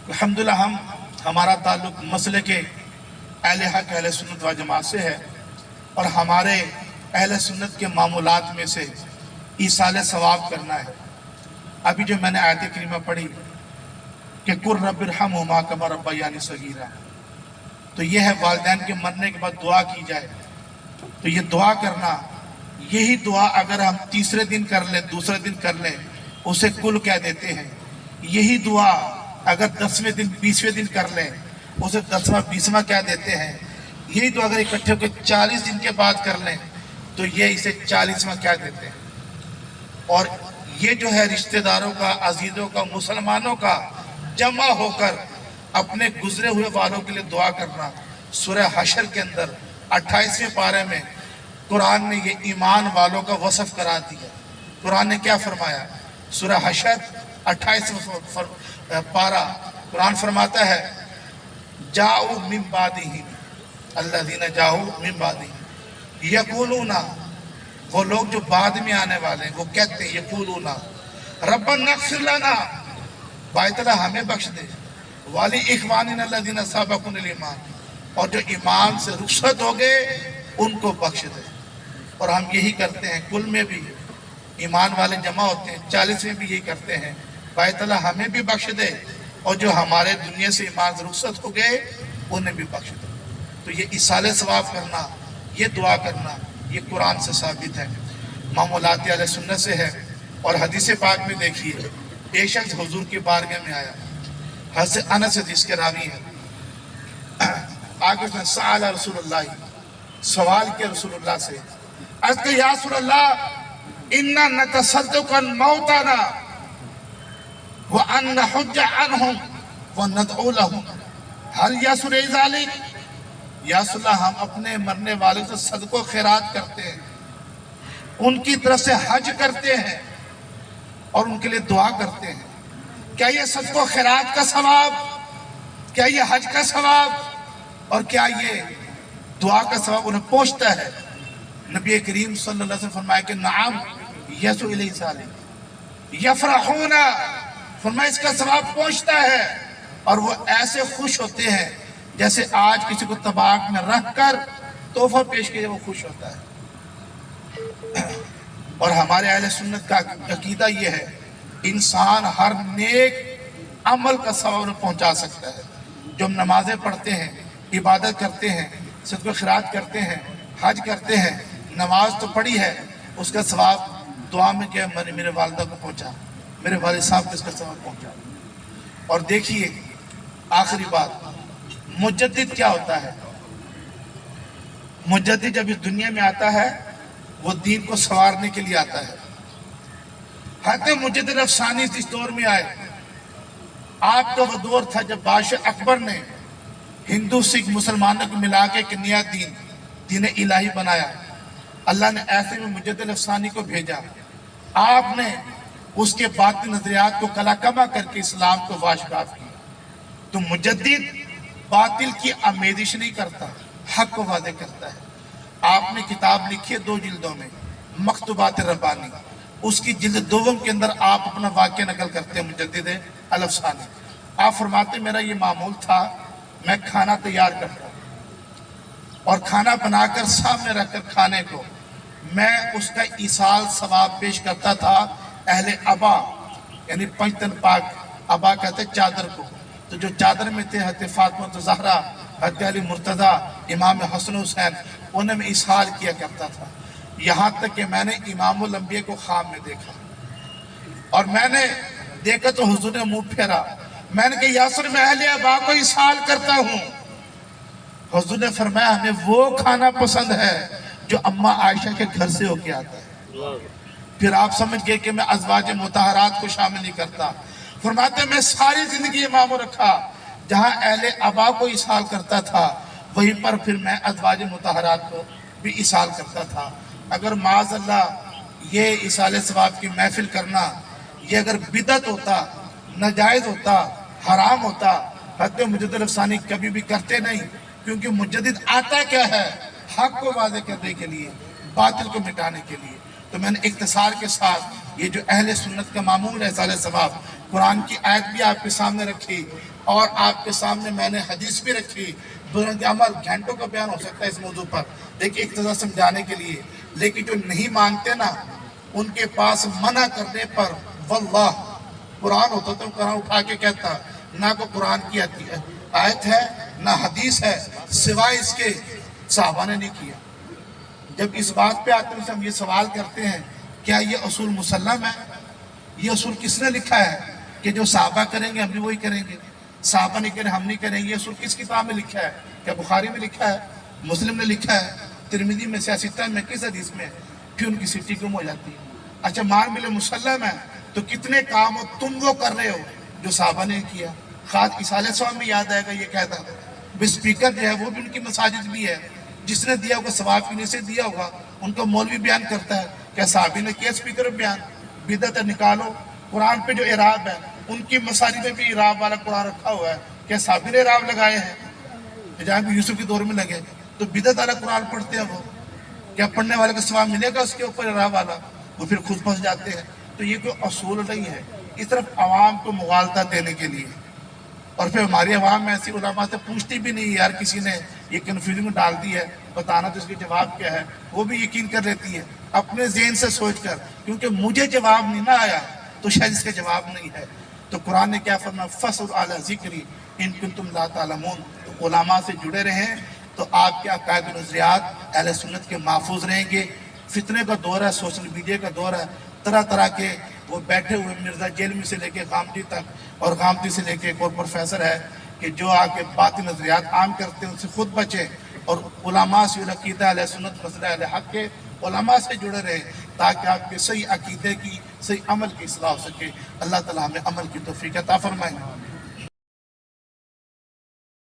अल्हम्दुलिल्लाह हमारा ताल्लुक मसले के अहले हक अहले सुन्नत व जमात से है और हमारे अहले सुन्नत के मामूलात में से ईसाल सवाब करना है। अभी जो मैंने आयत करीमा पढ़ी कि कुर रब्बिरहमहुमा कमा रब्बयानी सगीरा, तो यह है वालिदैन के मरने के बाद दुआ की जाए। तो ये दुआ करना, यही दुआ अगर हम तीसरे दिन कर लें, दूसरे दिन कर लें, उसे कुल कह देते हैं। यही दुआ अगर 10वें दिन 20वें दिन कर लें, उसे 10वां 20वां कह देते हैं। यही दुआ अगर इकट्ठे होकर 40 दिन के बाद कर लें तो ये इसे 40वां कह देते हैं। और ये जो है रिश्तेदारों का, अजीज़ों का, मुसलमानों का जमा होकर अपने गुजरे हुए वालों के लिए दुआ करना, सूरह हशर के अंदर 28वें पारे में कुरान ने ये ईमान वालों का वसफ करा दिया। कुरान ने क्या फरमाया? सूरह हशर 28वां पारा, कुरान फरमाता है जाऊ मिन बादिही अल्लज़ीना जाऊ मिन बादिही यक़ूलूना, वो लोग जो बाद में आने वाले हैं वो कहते हैं यक़ूलूना रब्बना इग़फ़िर लना, बाइतला हमें बख्श दे, वाली इख़वानिना अल्लज़ीना सबक़ूना बिल ईमान, और जो ईमान से रुखसत हो गए उनको बख्श दे। और हम यही करते हैं, कुल में भी ईमान वाले जमा होते हैं, 40 में भी यही करते हैं, बाइतला हमें भी बख्श दे और जो हमारे दुनिया से ईमान से रुखसत हो गए उन्हें भी बख्श दे। तो ये इसाले सवाब करना, ये दुआ करना, ये कुरान से साबित है, मामूलात अहले सुन्नत से है। और हदीस पाक में देखिए, एक शख्स हुजूर की बारगाह में आया, हज़रत अनस हदीस के रावी है, आगे उसने सअल रसूलुल्लाह, सवाल किया रसूलुल्लाह से, अर्ज़ या रसूलल्लाह इन्ना नतसद्दक़ु अन मौताना व अन नहुज्ज अन्हुम व नदउ लहुम हल यसुर ज़ालिक, या रसूलल्लाह हम अपने मरने वालों से सदको खैरात करते हैं, उनकी तरफ से हज करते हैं और उनके लिए दुआ करते हैं। क्या ये सदको खैरात का सवाब, क्या ये हज का सवाब और क्या ये दुआ का सवाब उन्हें पहुंचता है? नबी करीम सल्लल्लाहु अलैहि वसल्लम फरमाया कि नाम यसु इलैहि ज़ालिक यफरहूना, फरमाया इसका सवाब पहुंचता है और वो ऐसे खुश होते हैं जैसे आज किसी को तबाक में रख कर तोहफा पेश किया वो खुश होता है। और हमारे अहले सुन्नत का अकीदा ये है, इंसान हर नेक अमल का सवाब उन्हें पहुंचा सकता है। जो हम नमाजें पढ़ते हैं, इबादत करते हैं, सदका खैरात करते हैं, हज करते हैं, नमाज तो पढ़ी है, उसका सवाब दुआ में क्या मैंने मेरे वालिदा को पहुंचा, मेरे वालिद साहब को इसका सवाब पहुंचा। और देखिए आखिरी बात, मुजद्दिद क्या होता है? मुजद्दिद जब इस दुनिया में आता है वो दीन को संवारने के लिए आता है। हज़रत मुजद्दिद अफ़सानी इस दौर में आए। आपका वो दौर था जब बादशाह अकबर ने हिंदू सिख मुसलमानों को मिला के एक नया दीन इलाही बनाया। अल्लाह ने ऐसे में मुजद्दिद अफ़सानी को भेजा, आपने उसके बातिल नजरियात को कलाकमा करके इस्लाम को वाशगाफ किया। तो मुजद्दिद बातिल की आमेदिश नहीं करता, हक को वादे करता है। आपने किताब लिखी है 2 जिल्दों में, मकतूबात रब्बानी, उसकी जिल्द 2 के अंदर आप अपना वाक्य नकल करते हैं मुजद्दिद अल-अफ़सानी। आप फरमाते मेरा ये मामूल था, मैं खाना तैयार करता और खाना बनाकर सामने रखकर खाने को मैं उसका ईसाल सवाब पेश करता था अहले अबा, यानी पंचतन पाक, अबा कहते चादर को। तो जो चादर में थे हज़रत फातिमा ज़हरा, हज़रत अली मुर्तज़ा, इमाम हसन हुसैन, उन्हें मैं इसहाल किया करता था। यहाँ तक कि मैंने इमामुल अंबिया को ख्वाब में देखा और मैंने देखा तो हुजूर ने मुंह फेरा। मैंने कहा यासर मैं अहले अबा को इसहाल करता हूँ। हुजूर ने फरमाया हमें वो खाना पसंद है जो अम्मा आयशा के घर से होके आता है। फिर आप समझ गए कि मैं अज़वाज मुतहरात को शामिल नहीं करता। फरमाते मैं सारी जिंदगी इमाम रखा, जहाँ अहले अबा को इसहाल करता था वहीं पर फिर मैं अज़वाज मुतहरात को भी इसहाल करता था। अगर माज़अल्लाह ये इसाले सवाब की महफिल करना ये अगर बिदत होता, नाजायज़ होता, हराम होता, हज़रत मुजद्दिद अफ़सानी कभी भी करते नहीं, क्योंकि मुजद्दिद आता क्या है? हक को वाज़े करने के लिए, बातिल को मिटाने के लिए। तो मैंने इख्तिसार के साथ ये जो अहले सुन्नत का मामूल है इसाले सवाब, قرآن کی آیت بھی آپ کے سامنے رکھی اور آپ کے سامنے میں نے حدیث بھی رکھی. بزرگ عمل گھنٹوں کا بیان ہو سکتا ہے اس موضوع پر دیکھیے اقتضا سمجھانے کے لیے، لیکن جو نہیں مانتے نا ان کے پاس منع کرنے پر واللہ قرآن ہوتا تو قرآن اٹھا کے کہتا نہ کوئی قرآن کی آیت ہے نہ حدیث ہے سوائے اس کے صحابہ نے نہیں کیا. جب اس بات پہ آتے ہیں ہم یہ سوال کرتے ہیں کیا یہ اصول مسلم ہے؟ یہ اصول کس نے لکھا ہے کہ جو صحابہ کریں گے ہم بھی وہی کریں گے، صحابہ نہیں کریں ہم نہیں کریں گے؟ یہ اصول کس کتاب میں لکھا ہے؟ کیا بخاری میں لکھا ہے؟ مسلم نے لکھا ہے؟ ترمذی میں، سیاستان میں، کس حدیث میں؟ پھر ان کی سٹی گم ہو جاتی ہے. اچھا مان ملے مسلم ہے تو کتنے کام ہو تم وہ کر رہے ہو جو صحابہ نے کیا. خاص اصالہ ثواب میں یاد آئے گا یہ کہتا اسپیکر جو ہے وہ بھی ان کی مساجد بھی ہے، جس نے دیا ہوگا ثواب کی سے دیا ہوگا. ان کو مولوی بیان کرتا ہے کیا صحابی نے کیا اسپیکر بیان؟ بدعت نکالو. قرآن پہ جو اعراب ہے ان کی مساجد میں بھی اعراب والا قرآن رکھا ہوا ہے، کیا صحابی نے اعراب لگائے ہیں؟ جہاں بھی یوسف کے دور میں لگے تو بدعت والا قرآن پڑھتے ہیں وہ، کیا پڑھنے والے کا ثواب ملے گا اس کے اوپر اعراب والا؟ وہ پھر خود پھنس جاتے ہیں. تو یہ کوئی اصول نہیں ہے، اس طرف عوام کو مغالطہ دینے کے لیے. اور پھر ہماری عوام میں ایسی علماء سے پوچھتی بھی نہیں یار کسی نے یہ کنفیوژن ڈال دی ہے بتانا تو اس کے جواب کیا ہے، وہ بھی یقین کر لیتی ہے اپنے ذہن سے سوچ کر کیونکہ مجھے جواب نہیں نہ آیا تو شاید اس کا جواب نہیں ہے. تو قرآن نے کیا فرمایا فَاسْأَلُوا عَلَىٰ ذِكْرِي إِن كُنتُمْ لَا تَعْلَمُونَ. تو علماء سے جڑے رہیں تو آپ کے عقائد و نظریات اہل سنت کے محفوظ رہیں گے. فتنے کا دور ہے، سوشل میڈیا کا دور ہے، طرح طرح کے وہ بیٹھے ہوئے مرزا جیلمی سے لے کے غامدی تک اور غامدی سے لے کے ایک اور پروفیسر ہے کہ جو آ کے باطل نظریات عام کرتے ہیں ان سے خود بچیں اور علماء سے عقیدہ اہل سنت مسئلہ اہل حق کے علماء سے جڑے رہیں تاکہ آپ کے صحیح عقیدے کی صحیح عمل کی اصلاح ہو سکے. اللہ تعالیٰ ہمیں عمل کی توفیق عطا فرمائے.